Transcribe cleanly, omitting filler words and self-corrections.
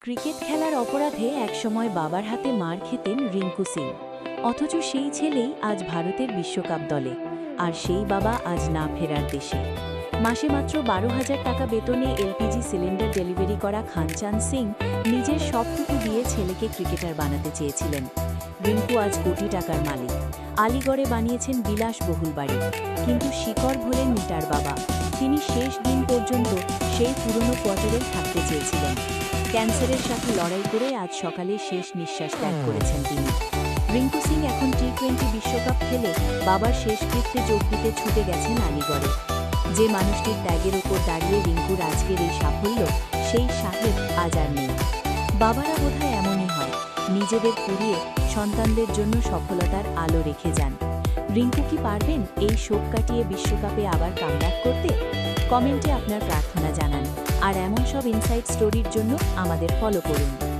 Cricket খেলার অপরাধে একসময় বাবার হাতে মার খেতেন রিঙ্কু সিং। অথচ সেই ছেলেই আজ ভারতের বিশ্বকাপ দলে। আর সেই বাবা আজ না ফেরার দেশে। মাসে মাত্র 12,000 টাকা বেতনে এলপিজি সিলিন্ডার ডেলিভারি করা খানচাঁদ সিং নিজের সবটুকু দিয়ে ছেলেকে ক্রিকেটার বানাতে চেয়েছিলেন। রিঙ্কু আজ কোটি টাকার মালিক। আলিগড়ে বানিয়েছেন বিলাসবহুল বাড়ি, কিন্তু শিকড় ভোলেন মিটার বাবা। তিনি শেষ দিন পর্যন্ত সেই পুরনো কোয়ার্টারেই থাকতে চেয়েছিলেন। ক্যান্সারের সাথে লড়াই করে আজ সকালে শেষ নিঃশ্বাস ত্যাগ করেছেন তিনি। রিঙ্কু সিং এখন টি-20 বিশ্বকাপ খেলে বাবার শেষকৃত্যে যোগ দিতে ছুটে গেছেন আলিগড়ে। যে মানুষটির ত্যাগের ওপর দাঁড়িয়ে রিঙ্কুর আজকের এই সাফল্য, সেই সাহেব আজ আর নেই। বাবারা বোধহয় এমনই হয়, নিজেদের পুড়িয়ে সন্তানদের জন্য সফলতার আলো রেখে যান। রিঙ্কু কি পারবেন এই শোক কাটিয়ে বিশ্বকাপে আবার কামব্যাক করতে? কমেন্টে আপনার প্রার্থনা জানান। আর এমন সব ইনসাইড স্টোরির জন্য আমাদের ফলো করুন।